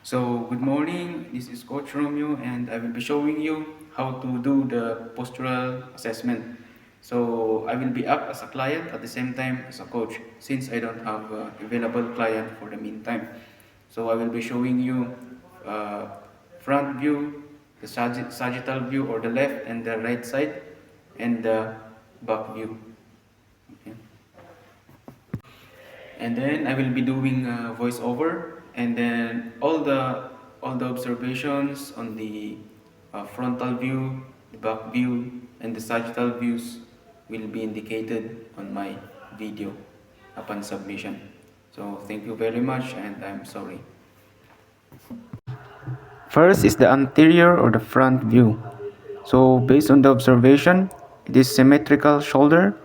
So, good morning. This is Coach Romeo, and I will be showing you how to do the postural assessment. So, I will be up as a client at the same time as a coach, since I don't have available client for the meantime. So, I will be showing you uh, front view, the sagittal view, or the left and the right side, and the back view. Okay. And then I will be doing voiceover, and then all the observations on the frontal view, the back view, and the sagittal views will be indicated on my video upon submission. So thank you very much, and I'm sorry. First is the anterior or the front view. So based on the observation, it is symmetrical shoulder,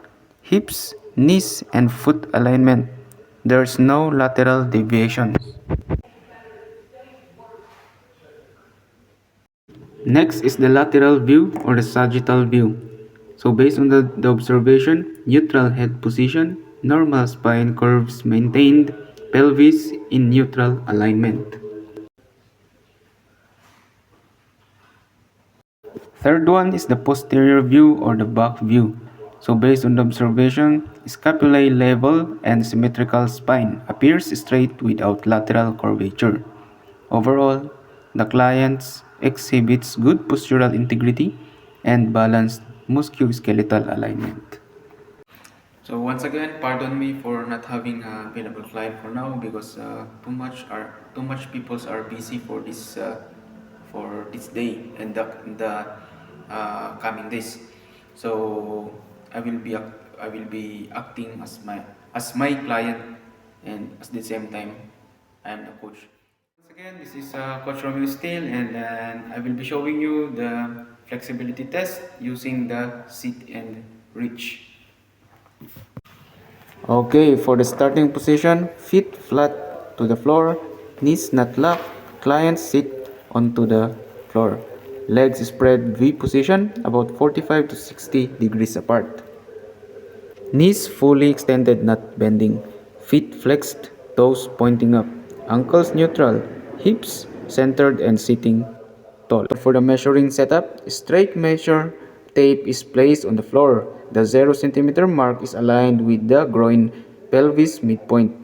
hips, knees, and foot alignment. There's no lateral deviation. Next is the lateral view or the sagittal view. So based on the observation, neutral head position, normal spine curves maintained, pelvis in neutral alignment. Third one is the posterior view or the back view. So based on the observation, scapulae level and symmetrical spine appears straight without lateral curvature. Overall, the client exhibits good postural integrity and balanced musculoskeletal alignment. So once again, pardon me for not having a available client for now because too much peoples are busy for this day and the coming days. So I will be acting as my client, and at the same time I am the coach. Once again, this is Coach Romeo Steele, and then I will be showing you the flexibility test using the sit and reach. Okay, for the starting position, feet flat to the floor, knees not locked, clients sit onto the floor. Legs spread V position, about 45 to 60 degrees apart. Knees fully extended, not bending. Feet flexed, toes pointing up. Ankles neutral, hips centered and sitting tall. For the measuring setup, straight measure tape is placed on the floor. The 0 centimeter mark is aligned with the groin pelvis midpoint.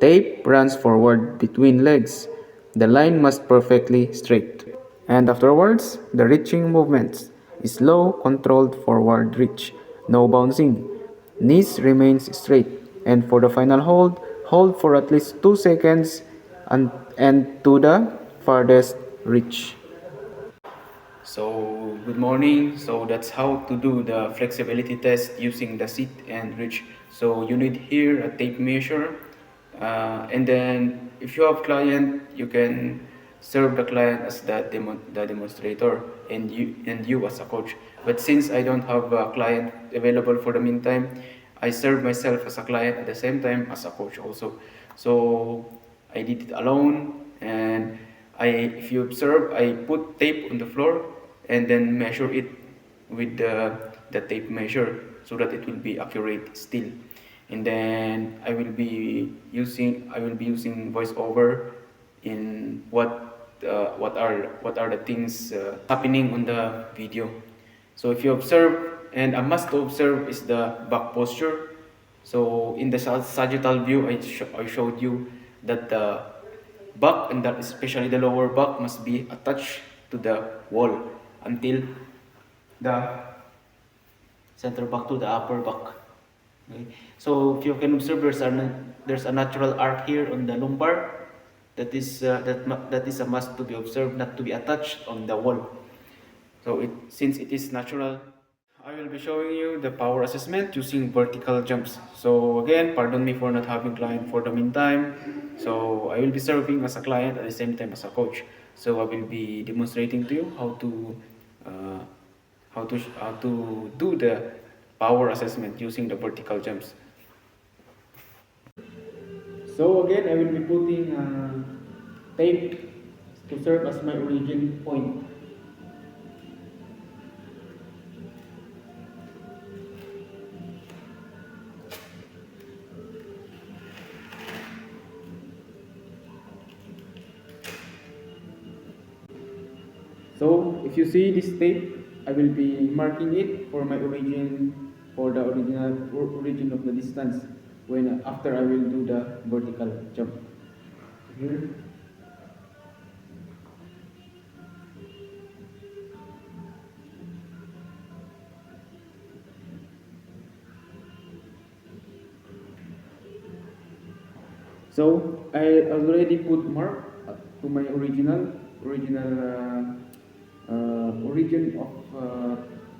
Tape runs forward between legs. The line must perfectly straight. And afterwards, the reaching movements. Slow, controlled forward reach. No bouncing. Knees remains straight. And for the final hold, hold for at least 2 seconds and to the farthest reach. So, good morning. So, that's how to do the flexibility test using the sit and reach. So, you need here a tape measure. And then, if you have client, you can serve the client as the demonstrator and you as a coach. But since I don't have a client available for the meantime, I serve myself as a client at the same time as a coach also. So, I did it alone, and if you observe, I put tape on the floor and then measure it with the tape measure so that it will be accurate still. And then I will be using voiceover in what are the things happening on the video. So if you observe, and a must to observe is the back posture. So in the sagittal view, I showed you that the back and especially the lower back must be attached to the wall until the center back to the upper back. Okay. So if you can observe, there's a natural arc here on the lumbar. That is a must to be observed, not to be attached on the wall. So since it is natural, I will be showing you the power assessment using vertical jumps. So again, pardon me for not having client for the meantime. So I will be serving as a client at the same time as a coach. So I will be demonstrating to you uh, how to do the power assessment using the vertical jumps. So again, I will be putting tape to serve as my origin point. So if you see this tape, I will be marking it for my origin, for the origin of the distance when after I will do the vertical jump. Here. So I already put mark to my origin of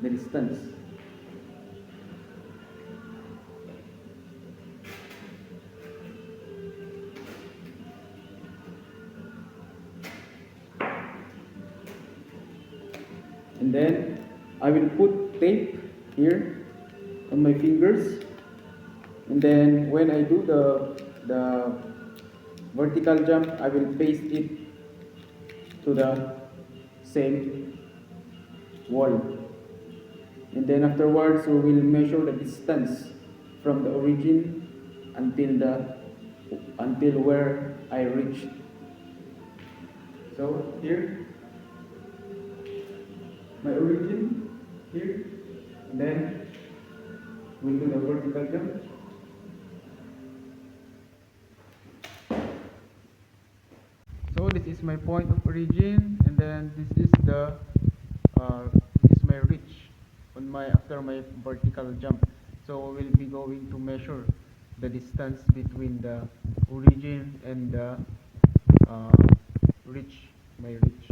the distance. And then I will put tape here on my fingers, and then when I do the vertical jump, I will paste it to the same wall, and then afterwards we will measure the distance from the origin until where I reach. So here my origin here, and then we do the vertical jump. So this is my point of origin, and then this is my reach on my after my vertical jump. So we'll be going to measure the distance between the origin and the uh, reach, my reach.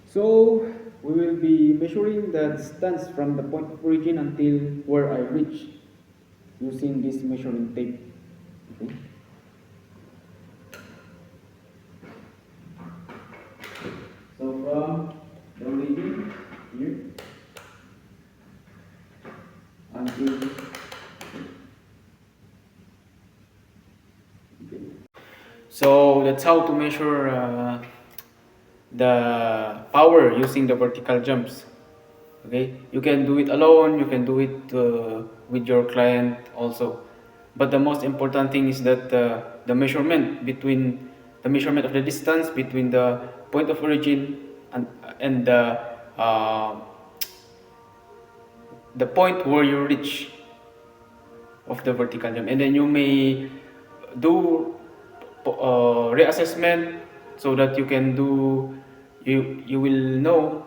So we will be measuring the distance from the point of origin until where I reach using this measuring tape. Okay. So from the origin here until so that's how to measure the power using the vertical jumps. Okay, you can do it alone, you can do it with your client also, but the most important thing is that the measurement of the distance between the point of origin and uh, the point where you reach of the vertical jump, and then you may do reassessment so that you will know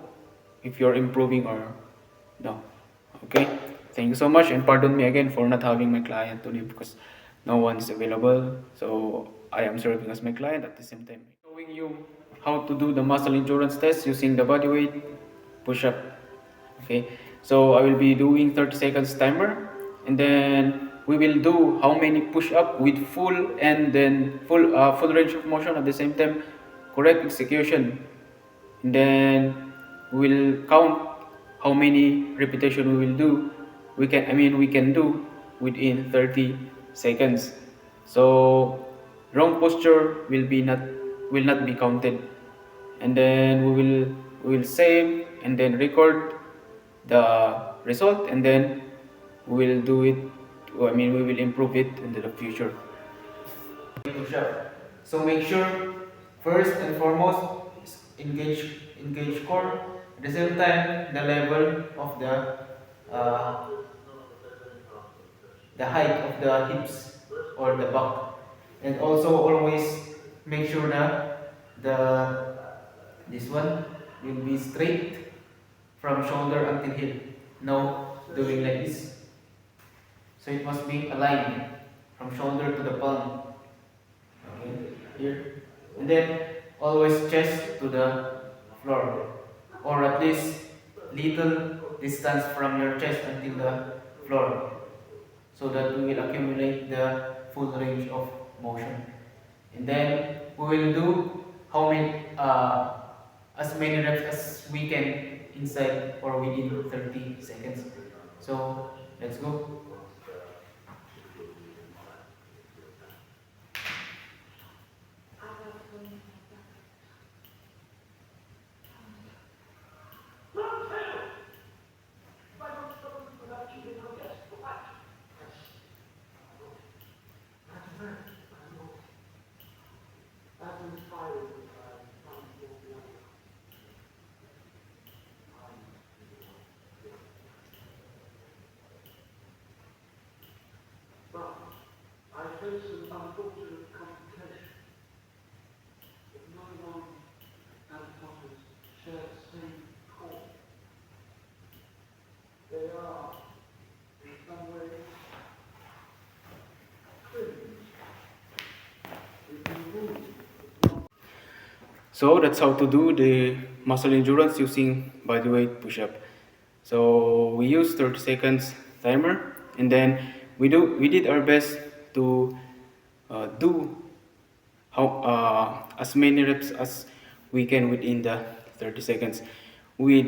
if you're improving or no. Okay, thank you so much, and pardon me again for not having my client today because no one is available, so I am serving as my client at the same time showing you how to do the muscle endurance test using the body weight push up. Okay, so I will be doing 30 seconds timer, and then we will do how many push up with full and then full range of motion at the same time, correct execution, and then we will count how many repetition we will do. We can do within 30 seconds. So wrong posture will not be counted, and then we will save and then record the result, and then we will do it. We will improve it into the future. Push up. So make sure first and foremost engage core. At the same time, the level of uh, the height of the hips or the back, and also always make sure that this one will be straight from shoulder until heel. No doing like this. So it must be aligned from shoulder to the palm. Okay, here. And then always chest to the floor, or at least little distance from your chest until the floor, so that we will accumulate the full range of motion. And then we will do how many as many reps as we can inside or within 30 seconds. So let's go. So that's how to do the muscle endurance using body weight push-up. So we use 30 seconds timer, and then we did our best to do as many reps as we can within the 30 seconds with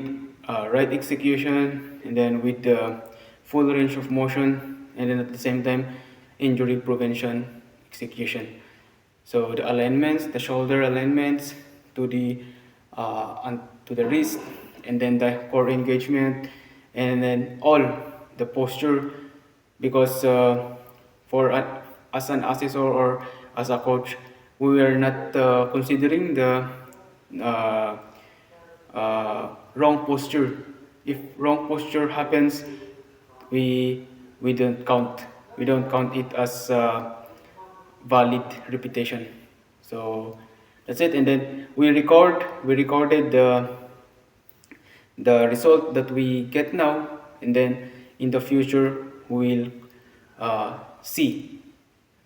right execution, and then with the full range of motion, and then at the same time injury prevention execution. So the alignments, the shoulder alignments to to the wrist, and then the core engagement, and then all the posture, because for as an assessor or as a coach, we are not considering the uh, wrong posture. If wrong posture happens, we we don't count we don't count it as valid repetition. So that's it, and then we recorded the result that we get now, and then in the future we will see,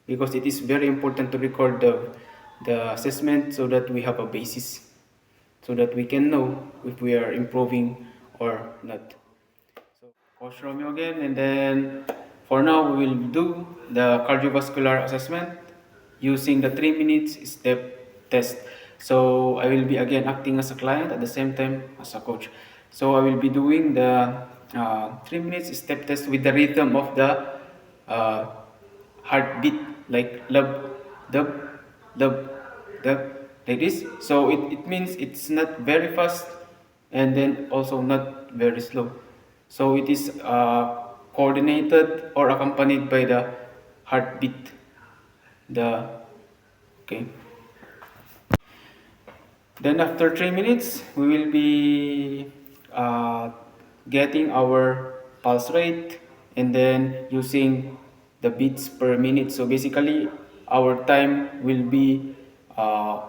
because it is very important to record the assessment so that we have a basis, so that we can know if we are improving or not. So, Coach Romeo again, and then for now we will do the cardiovascular assessment using the 3 minutes step test. So I will be again acting as a client at the same time as a coach. So I will be doing the 3 minutes step test with the rhythm of the uh, heartbeat, like lub, dub, lub, dub, like this. So it means it's not very fast, and then also not very slow. So it is coordinated or accompanied by the heartbeat. The okay. Then after 3 minutes, we will be getting our pulse rate, and then using the beats per minute. So basically, our time will be uh,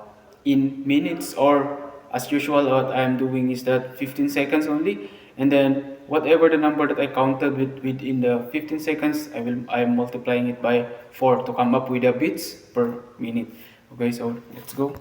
in minutes, or as usual, what I'm doing is that 15 seconds only, and then whatever the number that I counted within the 15 seconds, I'm multiplying it by 4 to come up with the beats per minute. Okay, so let's go.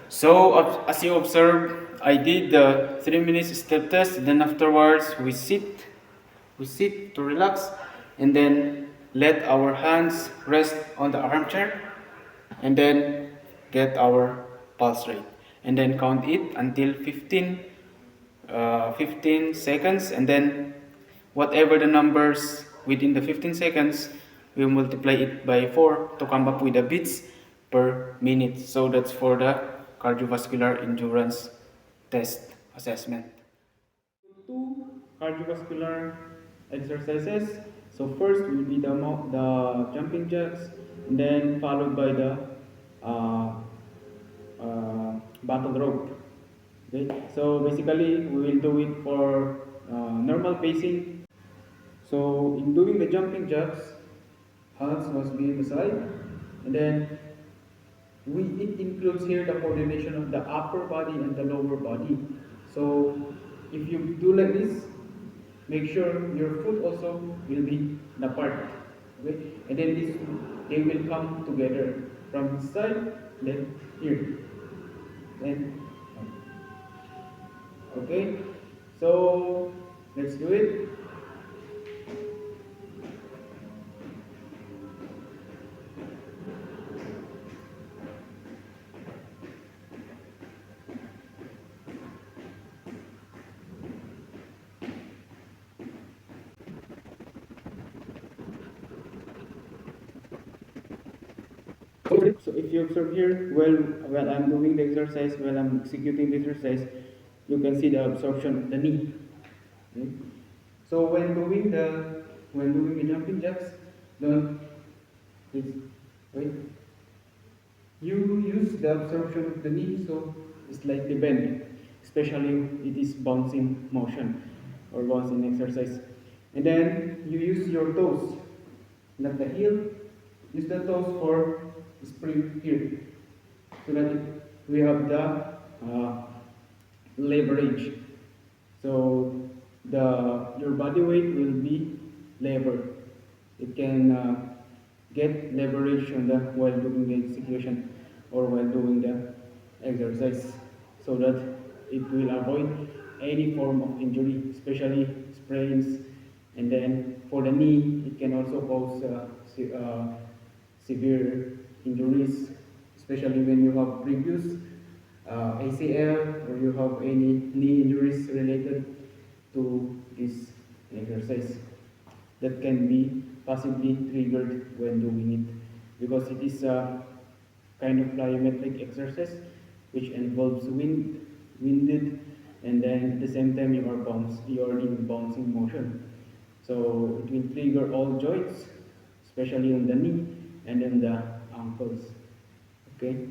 So as you observe, I did the 3 minutes step test. Then afterwards, we sit to relax, and then let our hands rest on the armchair, and then get our pulse rate, and then count it until 15 seconds, and then whatever the numbers within the 15 seconds, we multiply it by 4 to come up with the beats per minute. So that's for the cardiovascular endurance test assessment. Two cardiovascular exercises. So first will be the jumping jacks, and then followed by the uh, battle rope. Okay, so basically we will do it for normal pacing. So in doing the jumping jacks, hands must be in the side, and then it includes here the coordination of the upper body and the lower body. So if you do like this, make sure your foot also will be apart. Okay, and then they will come together from this side, then here, then okay. So let's do it. So if you observe here, while I'm doing the exercise, while I'm executing the exercise, you can see the absorption of the knee. Okay? So when doing the jumping jacks, don't please wait. You use the absorption of the knee, so it's slightly bend. especially it is bouncing motion or bouncing exercise. And then you use your toes, not the heel. Use the toes for spring here, so that we have the leverage. So your body weight will be lever. It can get leverage on the while doing the execution or while doing the exercise, so that it will avoid any form of injury, especially sprains. And then for the knee, it can also cause severe injuries, especially when you have previous ACL or you have any knee injuries related to this exercise that can be possibly triggered when doing it, because it is a kind of plyometric exercise which involves winded, and then at the same time you are in bouncing motion. So it will trigger all joints, especially on the knee and then the ankles. Okay,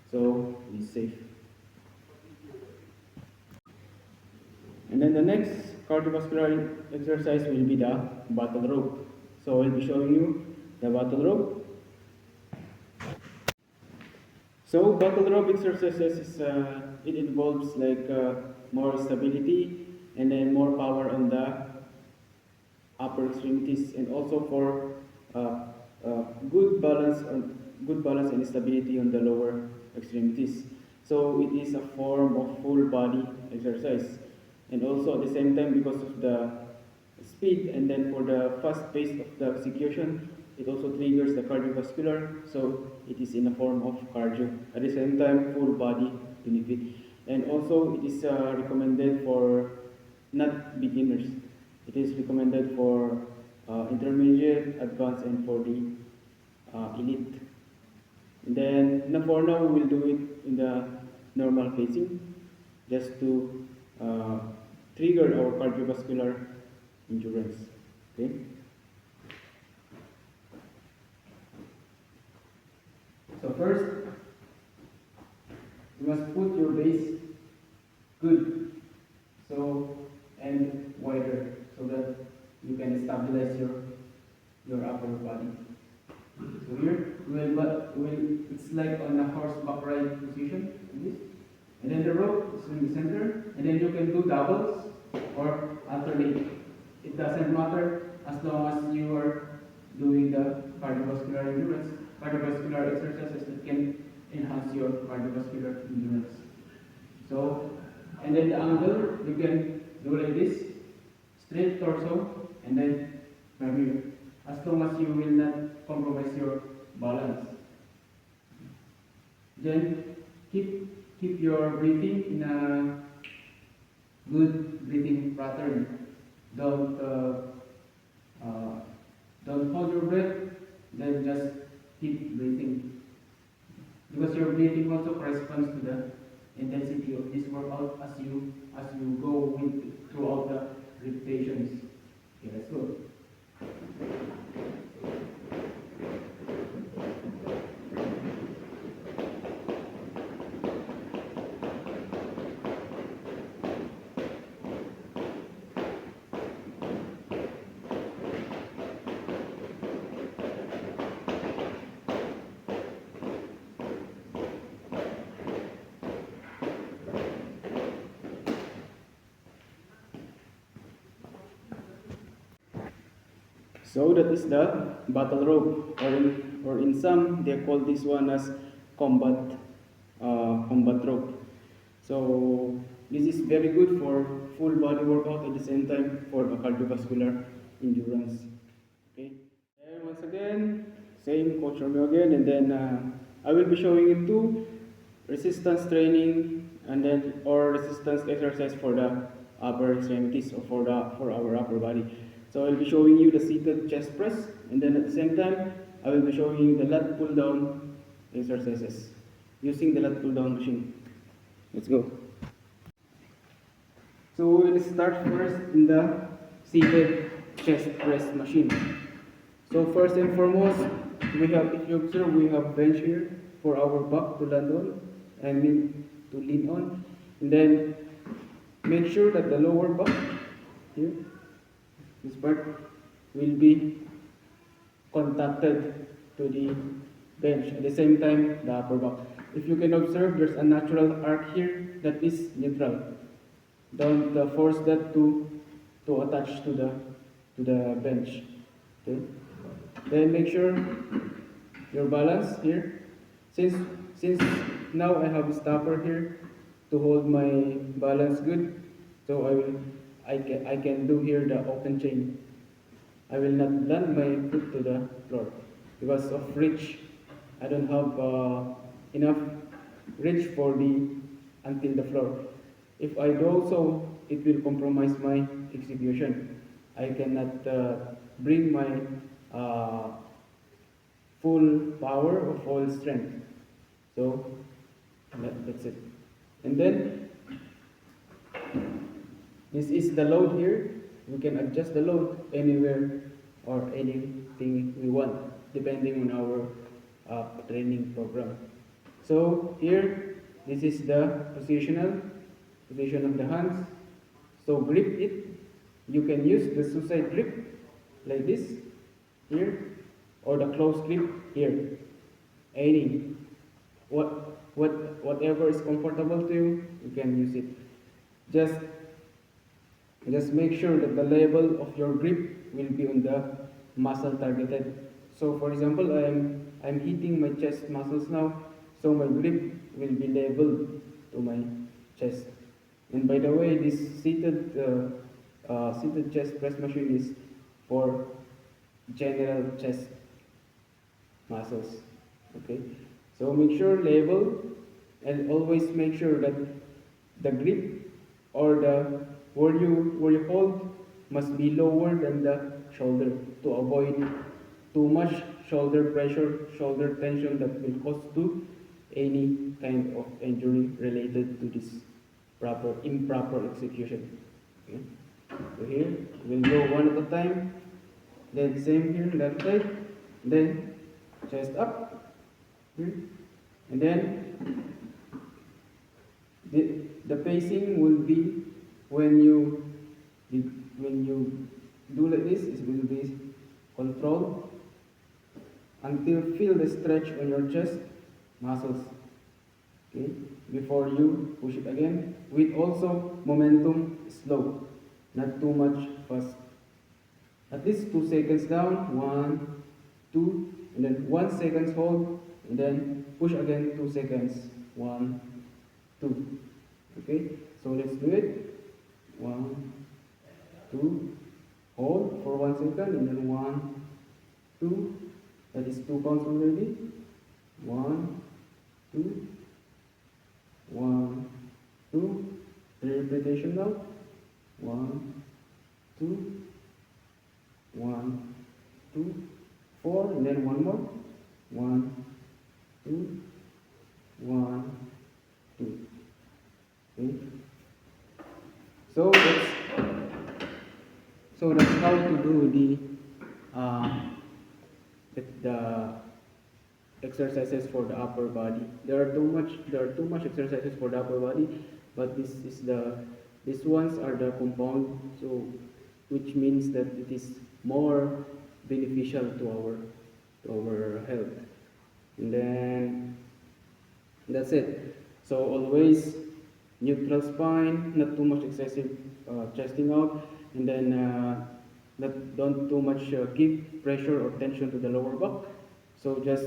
so be safe. And then the next cardiovascular exercise will be the battle rope. So I'll be showing you the battle rope. So battle rope exercises it involves like more stability and then more power on the upper extremities, and also for good balance and stability on the lower extremities. So it is a form of full body exercise, and also at the same time, because of the speed and then for the fast pace of the execution, it also triggers the cardiovascular, so it is in a form of cardio. At the same time, full body benefit. And also it is recommended for not beginners. It is recommended for intermediate, advanced, and for the elite. And then for now we will do it in the normal pacing, just to trigger our cardiovascular endurance. Okay. So first, you must put your base good, so and wider, so that you can stabilize your upper body. So here, it's like on a horseback ride position, like this. And then the rope is in the center, and then you can do doubles or alternate. It doesn't matter as long as you are doing the cardiovascular endurance, cardiovascular exercises that can enhance your cardiovascular endurance. So, and then the angle, you can do like this, straight torso, and then from here, as long as you will not compromise your balance. Then keep your breathing in a good breathing pattern. Don't hold your breath, then just keep breathing, because your breathing also corresponds to the intensity of this workout as you go throughout the repetitions. Okay, let's go. So that is the battle rope, or in some they call this one as combat rope. So this is very good for full body workout, at the same time for a cardiovascular endurance. Okay. And once again, same Coach Romeo again, and then I will be showing you two resistance training and then or resistance exercise for the upper extremities, or for our upper body. So I'll be showing you the seated chest press, and then at the same time I will be showing you the lat pull down exercises using the lat pull down machine. Let's go. So we will start first in the seated chest press machine. So first and foremost, if you observe, we have bench here for our back to land on, to lean on. And then make sure that the lower back here, this part, will be contacted to the bench. At the same time, the upper back. If you can observe, there's a natural arc here that is neutral. Don't force that to attach to the bench. Okay. Then make sure your balance here. Since now I have a stopper here to hold my balance good, so I can do here the open chain. I will not land my foot to the floor because of reach. I don't have enough reach for the until the floor. If I do so, it will compromise my execution. I cannot bring my full power or full strength. So that's it. And then this is the load here. We can adjust the load anywhere or anything we want depending on our training program. So here, this is the position of the hands. So grip it. You can use the suicide grip like this here, or the close grip here. Any whatever is comfortable to you, you can use it. Just make sure that the level of your grip will be on the muscle targeted. So for example, I'm hitting my chest muscles now, so my grip will be level to my chest. And by the way, this seated chest press machine is for general chest muscles. Okay, so make sure level, and always make sure that the grip or the where you hold must be lower than the shoulder to avoid too much shoulder pressure, shoulder tension that will cause to any kind of injury related to this improper execution. Okay. So here we'll go one at a time. Then same here, left side. Then chest up. Here. And then the pacing will be when you do like this, it will be controlled until feel the stretch on your chest muscles. Okay, before you push it again, with also momentum slow, not too much fast. At least 2 seconds down, 1, 2, and then 1 second hold, and then push again 2 seconds, 1, 2. Okay, so let's do it. 1, 2, hold for 1 second, and then 1, 2. That is 2 counts already. 1, 2, 1, 2. 3 repetition now. 1, 2, 1, 2, 4, and then one more. 1, 2, 1, 2. Okay. So that's how to do the exercises for the upper body. There are too much exercises for the upper body, but these ones are the compound, so which means that it is more beneficial to our health. And then that's it. So always neutral spine, not too much excessive chesting out, and then don't too much give pressure or tension to the lower back. So just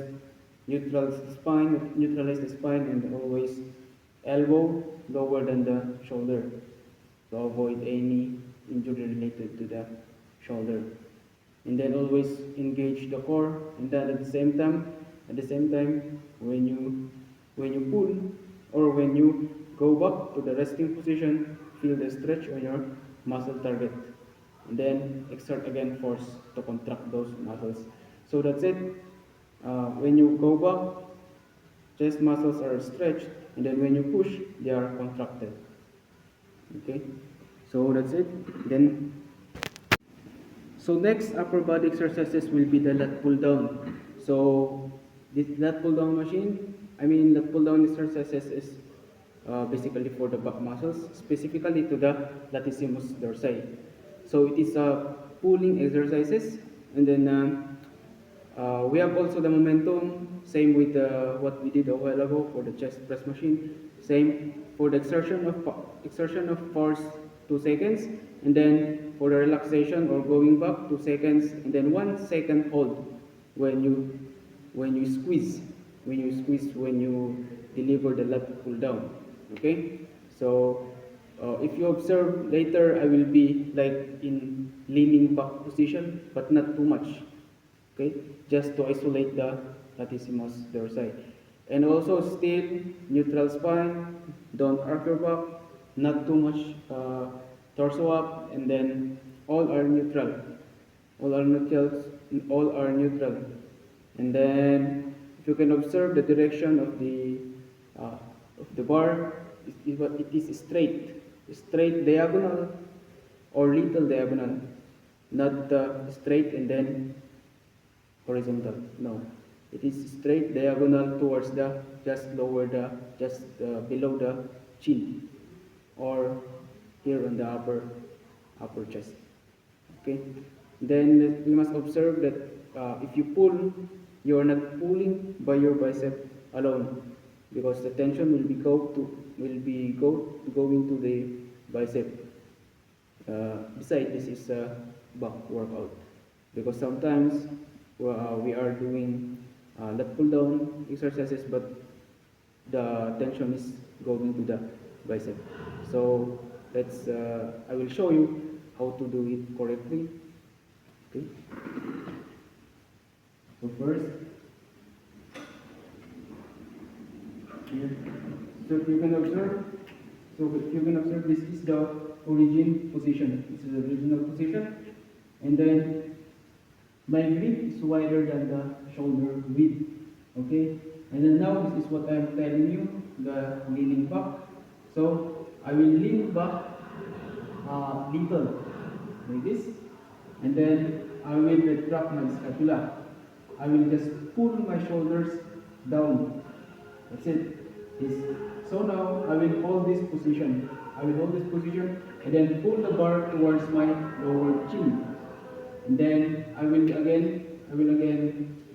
neutralize the spine, and always elbow lower than the shoulder to avoid any injury related to the shoulder. And then always engage the core, and then at the same time, when you pull or when you go back to the resting position, feel the stretch on your muscle target, and then exert again force to contract those muscles. So that's it. When you go back, chest muscles are stretched, and then when you push, they are contracted. Okay, so that's it. Then, so next upper body exercises will be the lat pull down. So this lat pull down machine, lat pull down exercises is basically for the back muscles, specifically to the latissimus dorsi. So it is pulling exercises, and then we have also the momentum, same with what we did a while ago for the chest press machine. Same for the exertion of force 2 seconds, and then for the relaxation or going back 2 seconds, and then 1 second hold when you when you squeeze when you deliver the lat pull down. Okay, so if you observe later, I will be like in leaning back position, but not too much. Okay, just to isolate the latissimus dorsi. And also still neutral spine, don't arc your back, not too much torso up, and then all are neutral. All are neutral, all are neutral. And then if you can observe the direction uh, of the bar, it is straight diagonal or little diagonal, not straight and then horizontal. No, it is straight diagonal towards the just below the chin or here on the upper chest. Okay. Then we must observe that if you pull, you are not pulling by your bicep alone because the tension going to the bicep. Besides, this is a back workout because sometimes we are doing lat pull down exercises, but the tension is going to the bicep. So I will show you how to do it correctly. Okay. So first, here, so if you can observe, this is the origin position. This is the original position, and then my grip is wider than the shoulder width. Okay, and then now this is what I'm telling you, the leaning back. So I will lean back little like this, and then I will retract my scapula. I will just pull my shoulders down. That's it. This. So now I will hold this position. And then pull the bar towards my lower chin. And then I will again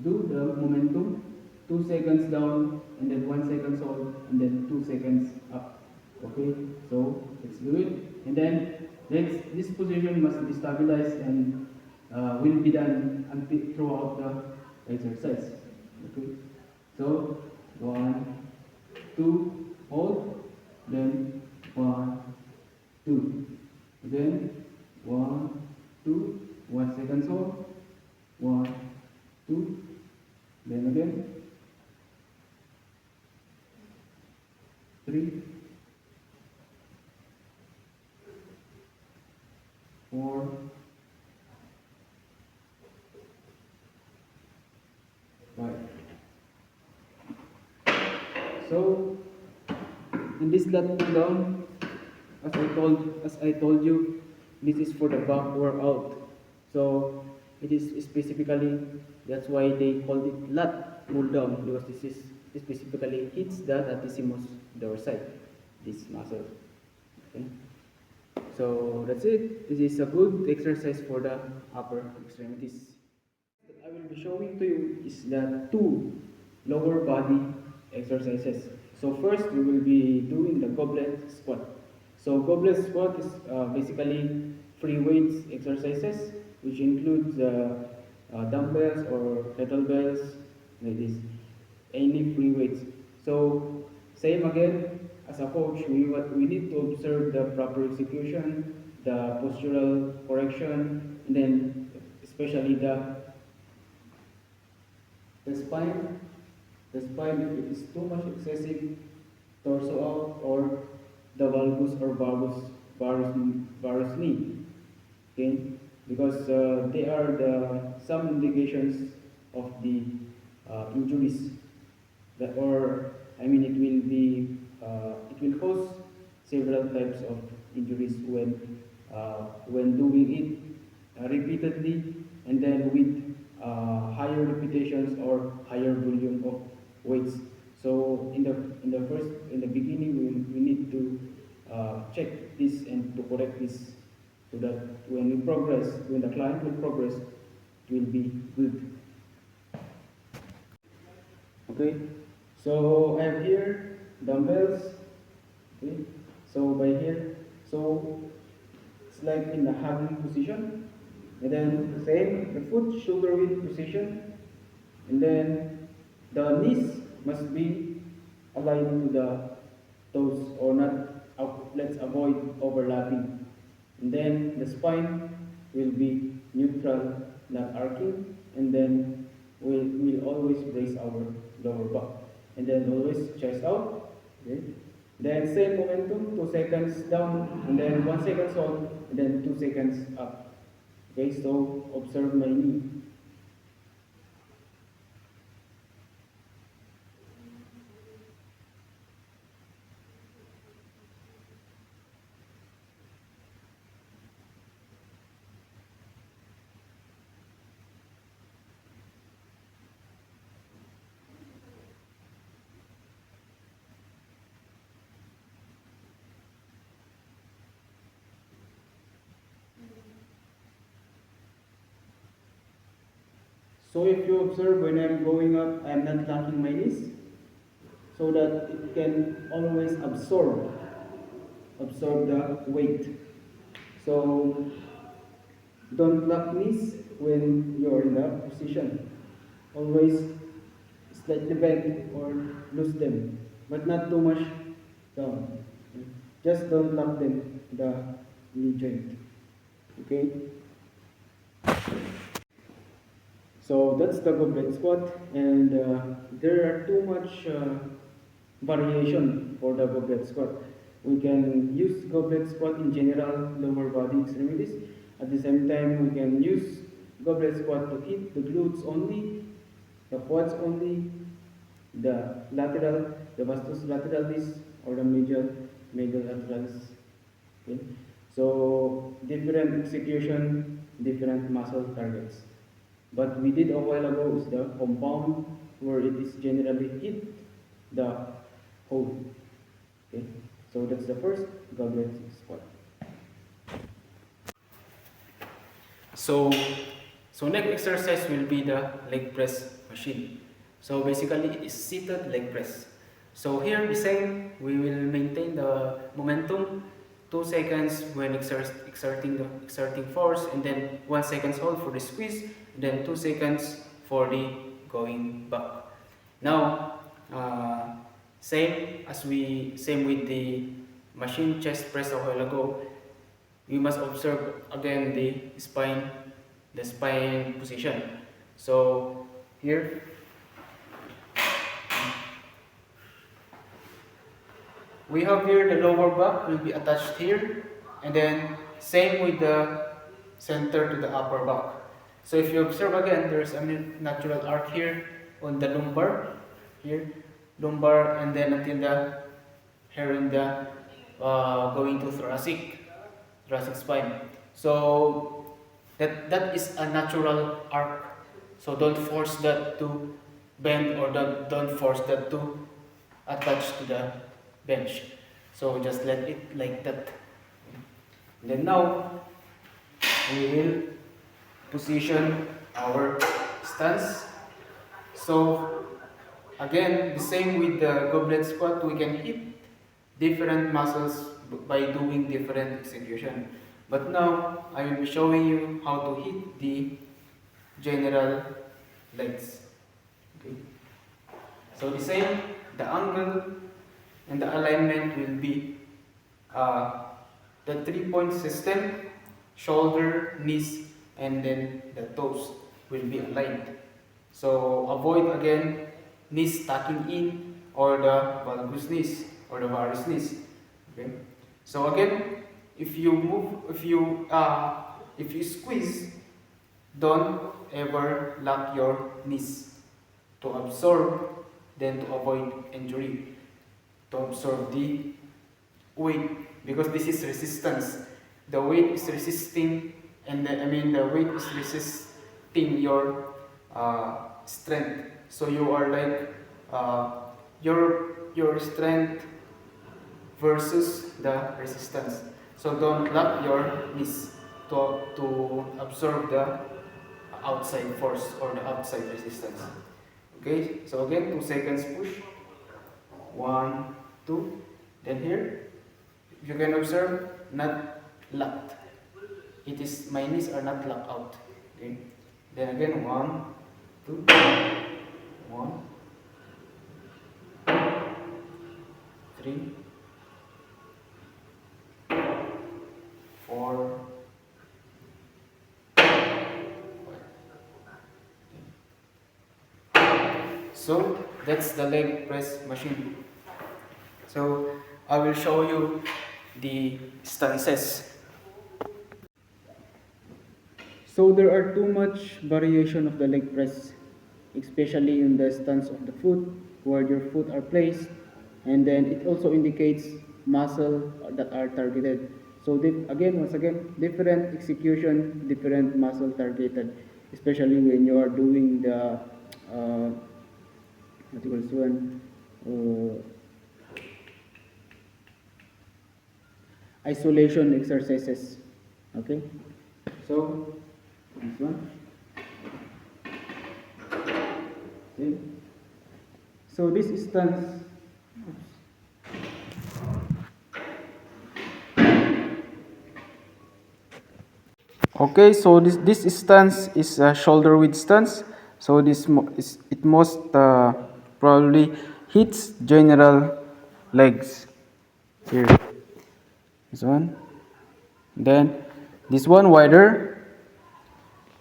do the momentum. 2 seconds down, and then 1 second hold, and then 2 seconds up. Okay, so let's do it. And then this position must be stabilized and will be done until throughout the exercise. Okay, so 1, 2, hold, then 1, 2, then 1, 2, 1 second hold, 1, 2, then again 3, 4, 5. So in this lat pull down, as I told you, this is for the back workout. So it is specifically, that's why they called it lat pull down, because this specifically hits the latissimus dorsi, this muscle. Okay. So that's it. This is a good exercise for the upper extremities. That I will be showing to you is the two lower body exercises. So first we will be doing the goblet squat. So goblet squat is basically free weights exercises, which includes dumbbells or kettlebells like this, any free weights. So same again, as a coach, we need to observe the proper execution, the postural correction, and then especially the spine, if it is too much excessive torso out or the valgus or varus knee, okay? Because they are some indications of the injuries that, or I mean, it will cause several types of injuries when doing it repeatedly and then with higher repetitions or higher volume of weights. So in the beginning, we need to check this and to correct this, so that when we progress, when the client will progress, it will be good. Okay, so I have here dumbbells. Okay, so by here, so it's like in the hugging position, and then same the foot shoulder width position, and then the knees must be aligned to the toes, or not. Let's avoid overlapping. And then the spine will be neutral, not arcing, and then we'll always brace our lower back. And then always chest out. Okay. Then same momentum, 2 seconds down, and then 1 second hold, and then 2 seconds up. Okay, so observe my knee. So if you observe, when I'm going up, I'm not locking my knees, so that it can always absorb the weight. So don't lock knees when you're in the position. Always slightly bend or loose them, but not too much down. Just don't lock them, the knee joint. Okay? So that's the goblet squat, and there are too much variation for the goblet squat. We can use goblet squat in general lower body extremities. At the same time, we can use goblet squat to hit the glutes only, the quads only, the lateral, the vastus lateralis, or the medial lateralis. Okay? So different execution, different muscle targets. But we did a while ago is the compound, where it is generally hit the hole. Okay, so that's the first goblet squat. So, so next exercise will be the leg press machine. So basically, it is seated leg press. So here, the same, we will maintain the momentum, 2 seconds when exerting force, and then 1 second hold for the squeeze, and then 2 seconds for the going back. Now, same with the machine chest press a while ago. We must observe again the spine position. So here, we have here the lower back will be attached here, and then same with the center to the upper back. So if you observe again, there's a natural arc here on the lumbar, and then until the here in the going to thoracic spine. So that is a natural arc. So don't force that to bend, or don't force that to attach to the bench. So just let it like that. Then now we will position our stance. So again, the same with the goblet squat, we can hit different muscles by doing different execution. But now I will be showing you how to hit the general legs. Okay. So the same, the angle and the alignment will be the 3-point system, shoulder, knees, and then the toes will be aligned. So avoid again knees tucking in, or the valgus knees, or the varus knees. Okay. So again, if you squeeze, don't ever lock your knees to absorb, then to avoid injury, to absorb the weight, because this is resistance. The weight is resisting, and the weight is resisting your strength. So you are like your strength versus the resistance. So don't lock your knees to absorb the outside force or the outside resistance. Okay, so again 2 seconds push. 1, 2. Then here, if you can observe, not locked. It is my knees are not locked out. Okay. Then again 1, 2, 1, 3, 4, 5. So that's the leg press machine. So I will show you the stances. So there are too much variation of the leg press, especially in the stance of the foot, where your foot are placed, and then it also indicates muscle that are targeted. So once again, different execution, different muscle targeted, especially when you are doing the what you call this one, isolation exercises. Okay, so this one. Okay. So this stance, Okay, so this stance is a shoulder width stance. So it most probably hits general legs here. This one, then this one wider,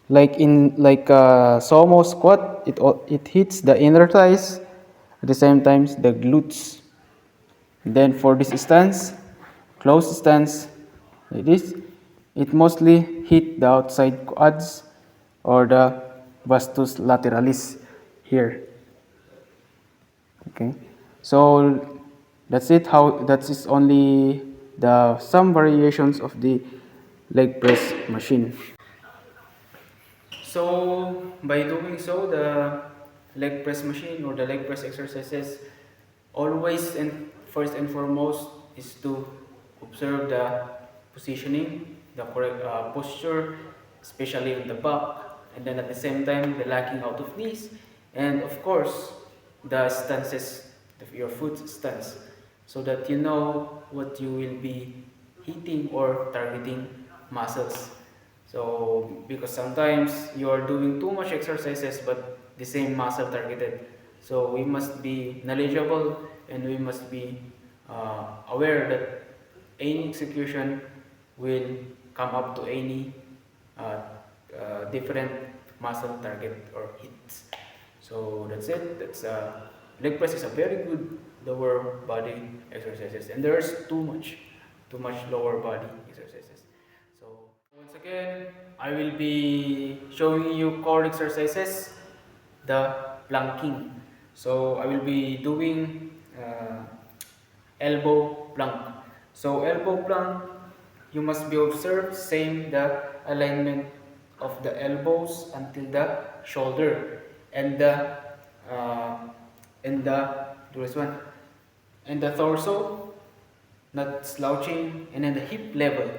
like sumo squat. It hits the inner thighs at the same time the glutes. Then for this stance, closed stance, like this, it mostly hit the outside quads or the vastus lateralis here. Okay, so that's it. That is only the some variations of the leg press machine. So by doing so, the leg press machine or the leg press exercises always and first and foremost is to observe the positioning, the correct posture, especially on the back, and then at the same time the locking out of knees, and of course the stances of your foot stance, so that you know what you will be hitting or targeting muscles. So because sometimes you are doing too much exercises but the same muscle targeted. So we must be knowledgeable and we must be aware that any execution will come up to any uh, different muscle target or hits. So that's it. That's leg press is a very good lower body exercises, and there's too much lower body exercises. So once again, I will be showing you core exercises, the planking. So I will be doing elbow plank. So elbow plank, you must be observed same the alignment of the elbows until the shoulder and the uh, and the this one and the torso not slouching, and then the hip level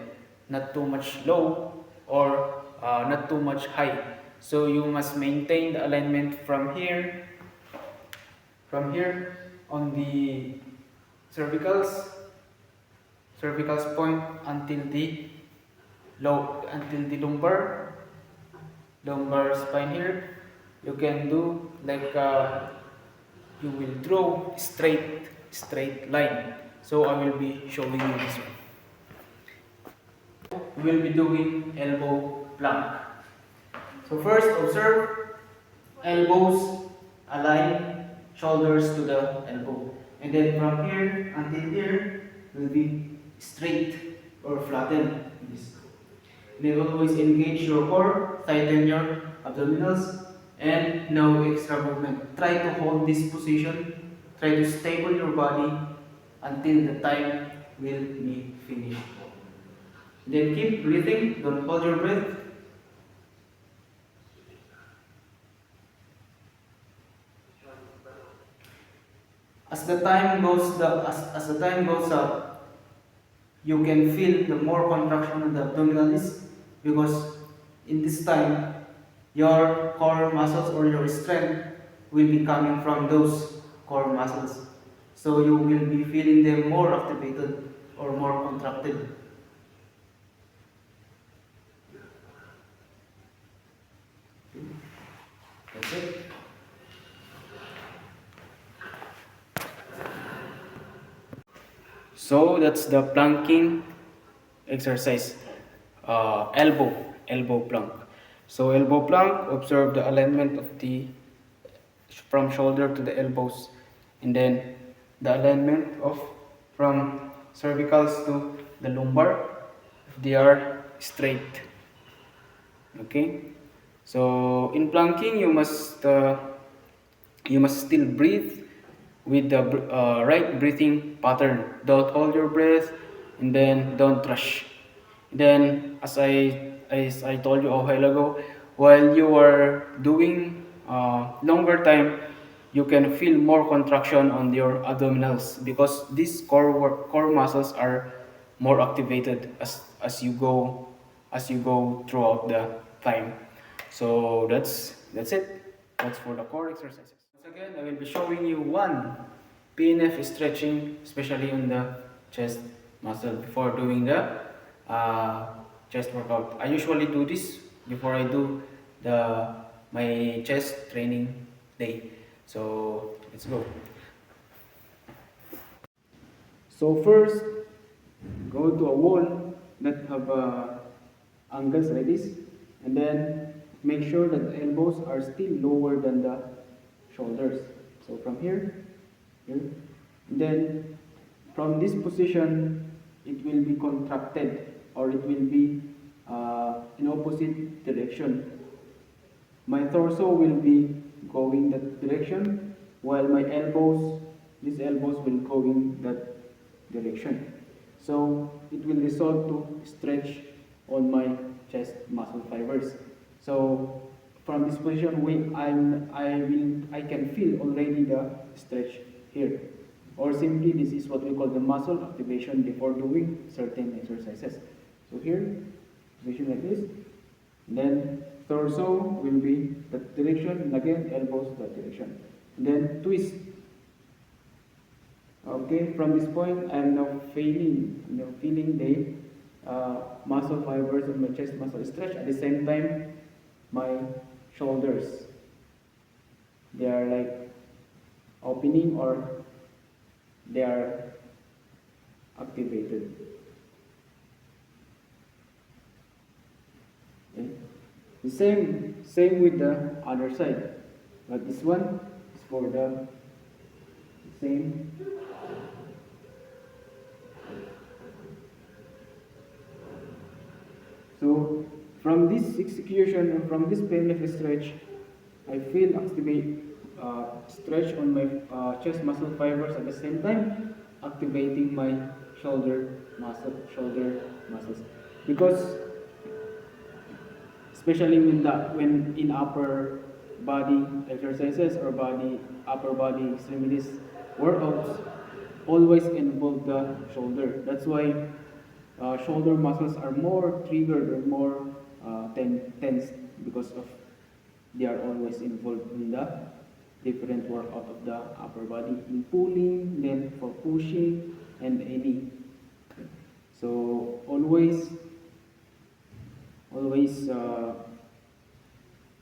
not too much low or not too much high. So you must maintain the alignment from here on the cervicals cervicals point until the lumbar spine here. You can do like you will draw straight line. So I will be showing you this one. We will be doing elbow plank. So first observe elbows align, shoulders to the elbow, and then from here until here will be straight or flattened. Then always engage your core, tighten your abdominals, and no extra movement. Try to hold this position. Try to stable your body until the time will be finished. Then keep breathing. Don't hold your breath. as the time goes up, you can feel the more contraction of the abdominalis because in this time your core muscles or your strength will be coming from those core muscles. So you will be feeling them more activated or more contracted. That's it. So that's the planking exercise. Elbow plank. So elbow plank, observe the alignment of the from shoulder to the elbows, and then the alignment of from cervicals to the lumbar. If they are straight. Okay. So in planking, you must still breathe with the right breathing pattern. Don't hold your breath, and then don't rush. Then, as I told you a while ago, while you are doing longer time, you can feel more contraction on your abdominals because these core muscles are more activated as you go throughout the time. So that's it. That's for the core exercises. Once again, I will be showing you one PNF stretching, especially on the chest muscle before doing the uh, chest workout. I usually do this before I do the my chest training day. So let's go. So first, go to a wall that have angles like this, and then make sure that the elbows are still lower than the shoulders. So from here, and then from this position, it will be contracted or it will be in opposite direction. My torso will be going that direction, while my these elbows will go in that direction. So it will result to stretch on my chest muscle fibers. So from this position, I can feel already the stretch here. Or simply, this is what we call the muscle activation before doing certain exercises. So here, position like this. Then torso will be that direction, and again elbows that direction. Then twist. Okay, from this point I am now feeling the muscle fibers of my chest muscle stretch. At the same time, my shoulders, they are like opening or they are activated. Okay. The same with the other side, but this one is for the same. So from this execution and from this PNF stretch, I feel activate stretch on my chest muscle fibers at the same time activating my shoulder muscles, because especially when in upper body exercises or upper body extremities workouts, always involve the shoulder. That's why shoulder muscles are more triggered or more tense because of they are always involved in the different workout of the upper body in pulling, then for pushing and any. So always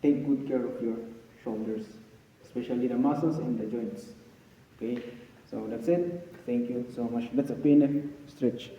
take good care of your shoulders, especially the muscles and the joints. Okay, so that's it. Thank you so much. That's a PNF stretch.